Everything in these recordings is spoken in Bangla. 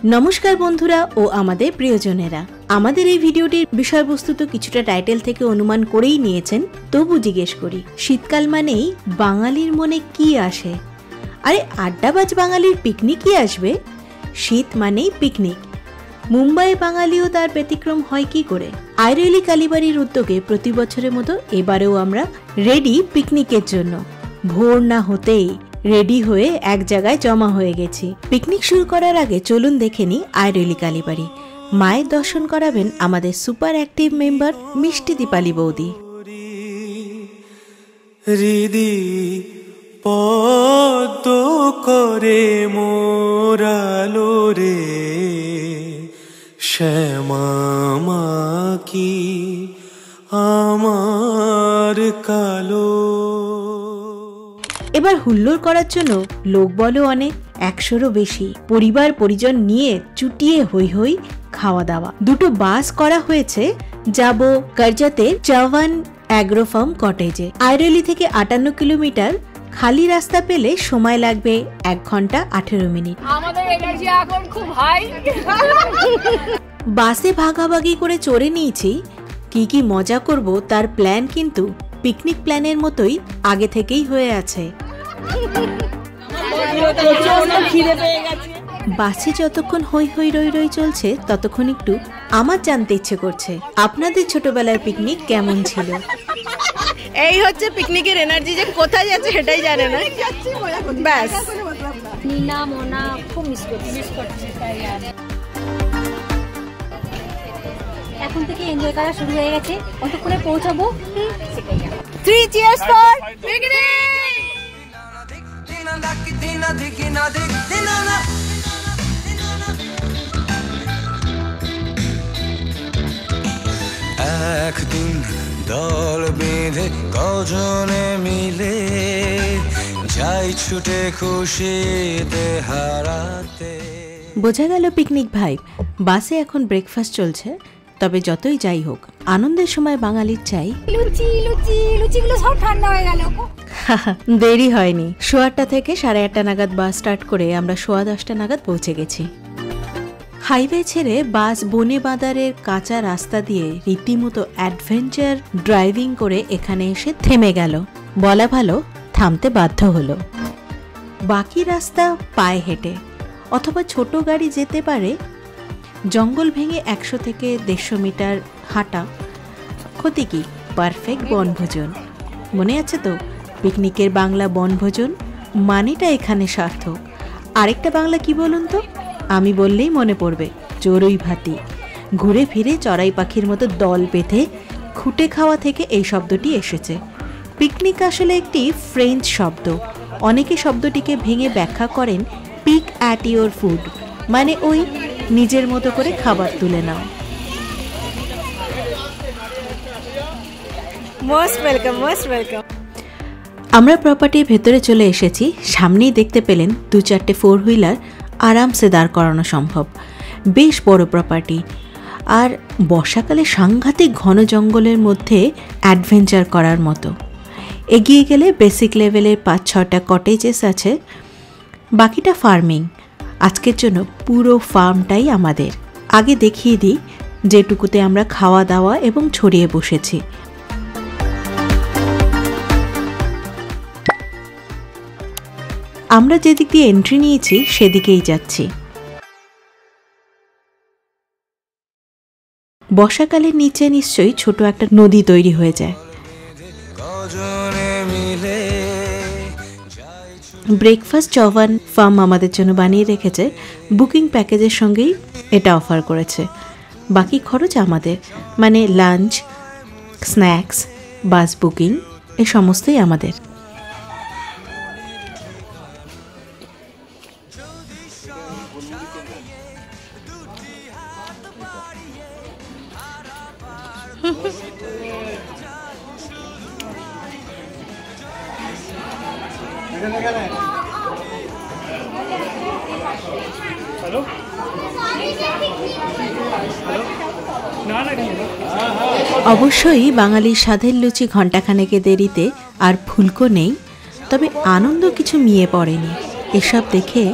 নমস্কার বন্ধুরা ও আমাদের প্রিয়জনেরা, আমাদের এই ভিডিওটির বিষয়বস্তু তো কিছুটা টাইটেল থেকে অনুমান করেই নিয়েছেন, তবু জিজ্ঞেস করি, শীতকাল মানেই বাঙালির মনে কি আসে? আরে আড্ডাবাজ বাঙালির পিকনিকই আসবে। শীত মানেই পিকনিক। মুম্বাই বাঙালিও তার ব্যতিক্রম হয় কি করে? আইরলি কালীবাড়ির উদ্যোগে প্রতি বছরের মতো এবারেও আমরা রেডি পিকনিকের জন্য। ভোর না হতেই রেডি হয়ে এক জায়গায় জমা হয়ে গেছি। পিকনিক শুরু করার আগে চলুন দেখে নিই আইরলি কালীবাড়ি। মায়ের দর্শন করাবেন আমাদের সুপার অ্যাক্টিভ মেম্বার মিষ্টি দীপালি বৌদি। হৃদি পদ্ম করে মোরালো রে শ্যামা কি আমার কালো। এবার হুল্লোড় করার জন্য লোক বলো অনেক, 100-রও বেশি। পরিবার পরিজন নিয়ে চুটিয়ে হই হই খাওয়া দাওয়া। দুটো বাস করা হয়েছে, যাব কারজাতে জওয়ান অ্যাগ্রো ফার্ম কটেজে। আইরলি থেকে 58 কিলোমিটার। খালি রাস্তা পেলে সময় লাগবে 1 ঘন্টা 18 মিনিট। আমাদের এনার্জি এখন খুব হাই। বাসে ভাগাভাগি করে চড়ে নিয়েছি। কি কি মজা করব তার প্ল্যান কিন্তু পিকনিক প্ল্যানের মতোই আগে থেকেই হয়ে আছে। বাসে যতক্ষণ হই হই রই রই চলছে ততক্ষণ একটু আমার জানতে ইচ্ছে করছে আপনাদের ছোটবেলার পিকনিক কেমন ছিল। এই হচ্ছে পিকনিকের এনার্জি, যে কোথায় যাচ্ছে সেটাই জানে না। ব্যাস, নিনা মোনা খুব মিস করছি। এখন থেকে এনজয় করা শুরু হয়ে গেছে, কতক্ষণে পৌঁছাবো সেটাই। 3 cheers for পিকনিক। একদিন দল বেঁধে কজনে মিলে যাই ছুটে খুশিতে হারাতে। বোঝা গেল পিকনিক ভাই। বাসে এখন ব্রেকফাস্ট চলছে, তবে যতই যাই হোক আনন্দের সময় বাঙালির চাই লুচিগুলো সব ঠান্ডা হয়ে গেল। দেরি হয়নি। 8:15 থেকে 8:30 নাগাদ বাস স্টার্ট করে আমরা 10:15 নাগাদ পৌঁছে গেছি। হাইওয়ে ছেড়ে বাস বনে বাঁধারের কাঁচা রাস্তা দিয়ে রীতিমতো অ্যাডভেঞ্চার ড্রাইভিং করে এখানে এসে থেমে গেল। বলা ভালো, থামতে বাধ্য হলো। বাকি রাস্তা পায়ে হেঁটে অথবা ছোট গাড়ি যেতে পারে। জঙ্গল ভেঙে 100 থেকে 150 মিটার হাঁটা। ক্ষতি কি? পারফেক্ট বনভোজন। মনে আছে তো পিকনিকের বাংলা বনভোজন মানেটা এখানে সার্থক। আরেকটা বাংলা কি বলুন তো? আমি বললেই মনে পড়বে, চড়ুই ভাতি। ঘুরে ফিরে চড়াই পাখির মতো দল বেঁধে খুঁটে খাওয়া থেকে এই শব্দটি এসেছে। পিকনিক আসলে একটি ফ্রেঞ্চ শব্দ। অনেকে শব্দটিকে ভেঙে ব্যাখ্যা করেন পিক অ্যাট ইয়োর ফুড, মানে ওই নিজের মতো করে খাবার তুলে নাও। Most welcome, most welcome. আমরা প্রপার্টির ভেতরে চলে এসেছি। সামনেই দেখতে পেলেন 2-4টে 4 হুইলার আরামসে দাঁড় করানো সম্ভব। বেশ বড় প্রপার্টি, আর বর্ষাকালে সাংঘাতিক ঘন জঙ্গলের মধ্যে অ্যাডভেঞ্চার করার মতো। এগিয়ে গেলে বেসিক লেভেলের 5-6টা কটেজেস আছে, বাকিটা ফার্মিং। আজকের জন্য পুরো ফার্মটাই আমাদের। আগে দেখিয়ে দিই যেটুকুতে আমরা খাওয়া দাওয়া এবং ছড়িয়ে বসেছি। আমরা যেদিক দিয়ে এন্ট্রি নিয়েছি সেদিকেই যাচ্ছি। বর্ষাকালে নিচে নিশ্চয়ই ছোট একটা নদী তৈরি হয়ে যায়। ব্রেকফাস্ট জওয়ান ফার্ম আমাদের জন্য বানিয়ে রেখেছে। বুকিং প্যাকেজের সঙ্গেই এটা অফার করেছে। বাকি খরচ আমাদের, মানে লাঞ্চ, স্ন্যাক্স, বাস বুকিং, এ সমস্তই আমাদের। অবশ্যই বাঙালির স্বাদের লুচি ঘণ্টাখানেকে দেরিতে আর ফুলকো নেই, তবে আনন্দ কিছু মিয়ে পড়েনি। এসব দেখে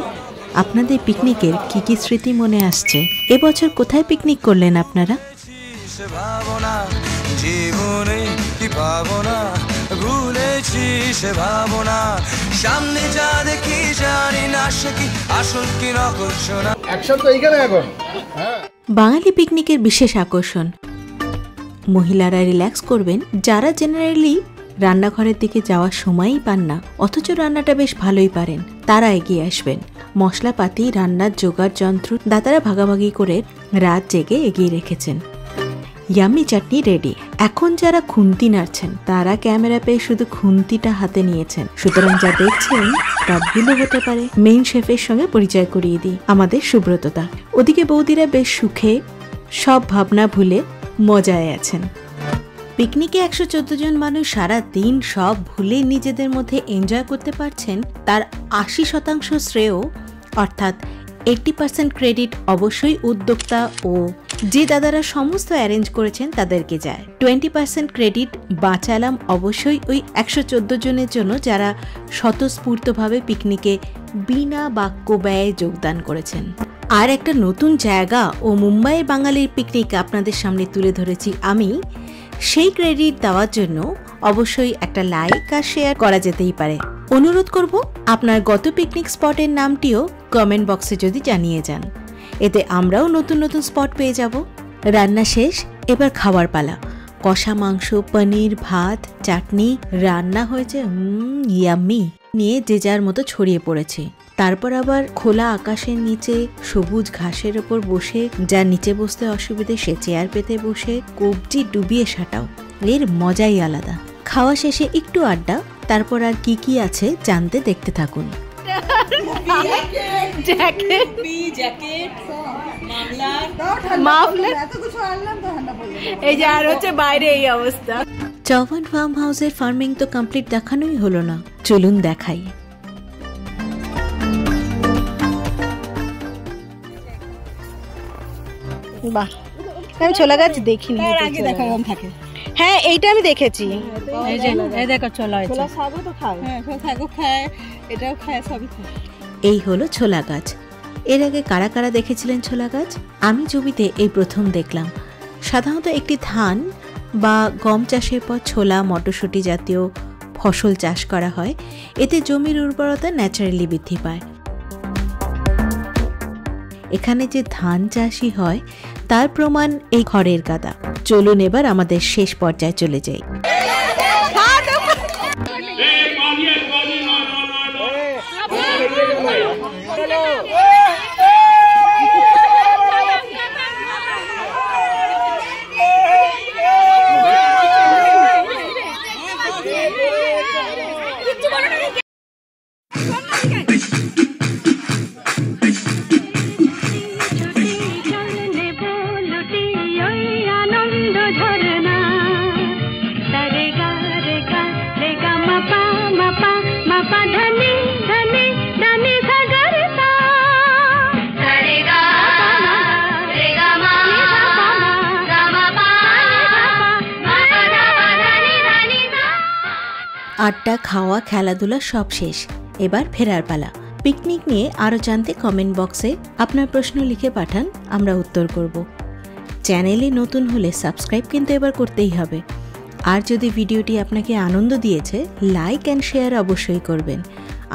আপনাদের পিকনিকের কি কি স্মৃতি মনে আসছে? এবছর কোথায় পিকনিক করলেন আপনারা? ভাবনা জীবনে কি ভাবনা ভুলেছি সে ভাবনা, সামনে যা দেখি জানি না সে কি আসল কি নকল শোনা। অ্যাকশন তো এইখানে এখন। বাঙালি পিকনিকের বিশেষ আকর্ষণ, মহিলারা রিল্যাক্স করবেন যারা জেনারেলি রান্নাঘরের দিকে যাওয়ার সময়ই পান না অথচ রান্নাটা বেশ ভালোই পারেন, তারা এগিয়ে আসবেন। মশলাপাতি, রান্নার জোগাড় যন্ত্র দাদারা ভাগাভাগি করে রাত জেগে এগিয়ে রেখেছেন। ইয়াম্মি চাটনি রেডি। এখন যারা খুন্তি নাড়ছেন তারা ক্যামেরা পেয়ে শুধু খুন্তিটা হাতে নিয়েছেন, সুতরাং যা দেখছেন তা ভুলও হতে পারে। মেইন শেফের সঙ্গে পরিচয় করিয়ে দিই, আমাদের সুব্রতদা। ওদিকে বৌদিরা বেশ সুখে সব ভাবনা ভুলে মজায় আছেন। পিকনিকে 114 জন মানুষ সারা দিন সব ভুলে নিজেদের মধ্যে এনজয় করতে পারছেন, তার 80% শ্রেয় অর্থাৎ 80% ক্রেডিট অবশ্যই উদ্যোক্তা ও যে দাদারা সমস্ত অ্যারেঞ্জ করেছেন তাদেরকে যায়। 20% ক্রেডিট বাঁচালাম অবশ্যই ওই 114 জনের জন্য যারা স্বতঃস্ফূর্তভাবে পিকনিকে বিনা বাক্য ব্যয়ে যোগদান করেছেন। আর একটা নতুন জায়গা ও মুম্বাইয়ের বাঙালির পিকনিক আপনাদের সামনে তুলে ধরেছি আমি। সেই ক্রেডিট দেওয়ার জন্য অবশ্যই একটা লাইক আর শেয়ার করা যেতেই পারে। অনুরোধ করব আপনার গত পিকনিক স্পটের নামটিও কমেন্ট বক্সে যদি জানিয়ে যান, এতে আমরাও নতুন নতুন স্পট পেয়ে যাব। রান্না শেষ, এবার খাওয়ার পালা। কষা মাংস, পনির, ভাত, চাটনি রান্না হয়েছে ইয়াম্মি নিয়ে যে যার মতো ছড়িয়ে পড়েছে। তারপর আবার খোলা আকাশের নিচে সবুজ ঘাসের ওপর বসে, যার নিচে বসতে অসুবিধে সে চেয়ার পেতে বসে কবজি ডুবিয়ে সাটাও, এর মজাই আলাদা। খাওয়া শেষে একটু আড্ডা, তারপর আর কি কি আছে জানতে দেখতে থাকুন। এই যে আর হচ্ছে বাইরে এই অবস্থা। চৌহান ফার্ম হাউসের ফার্মিং তো কমপ্লিট দেখানোই হলো না, চলুন দেখাই। বাহ, আমি ছোলা গাছ দেখিনি। আগে দেখা থাকে। হ্যাঁ, এইটা আমি দেখেছি। এই হলো ছোলা গাছ। এর আগে কারা কারা দেখেছিলেন ছোলা গাছ? আমি জমিতে এই প্রথম দেখলাম। সাধারণত একটি ধান বা গম চাষের পর ছোলা, মটরশুঁটি জাতীয় ফসল চাষ করা হয়, এতে জমির উর্বরতা ন্যাচারালি বৃদ্ধি পায়। এখানে যে ধান চাষই হয় তার প্রমাণ এই খড়ের গাদা। চলুন এবার আমাদের শেষ পর্যায়ে চলে যাই। আড্ডা, খাওয়া, খেলাধুলা সব শেষ, এবার ফেরার পালা। পিকনিক নিয়ে আরও জানতে কমেন্ট বক্সে আপনার প্রশ্ন লিখে পাঠান, আমরা উত্তর করব। চ্যানেলে নতুন হলে সাবস্ক্রাইব কিন্তু এবার করতেই হবে। আর যদি ভিডিওটি আপনাকে আনন্দ দিয়েছে, লাইক অ্যান্ড শেয়ার অবশ্যই করবেন।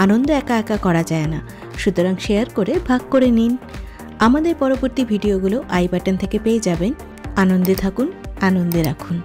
আনন্দ একা একা করা যায় না, সুতরাং শেয়ার করে ভাগ করে নিন। আমাদের পরবর্তী ভিডিওগুলো আই বাটন থেকে পেয়ে যাবেন। আনন্দে থাকুন, আনন্দে রাখুন।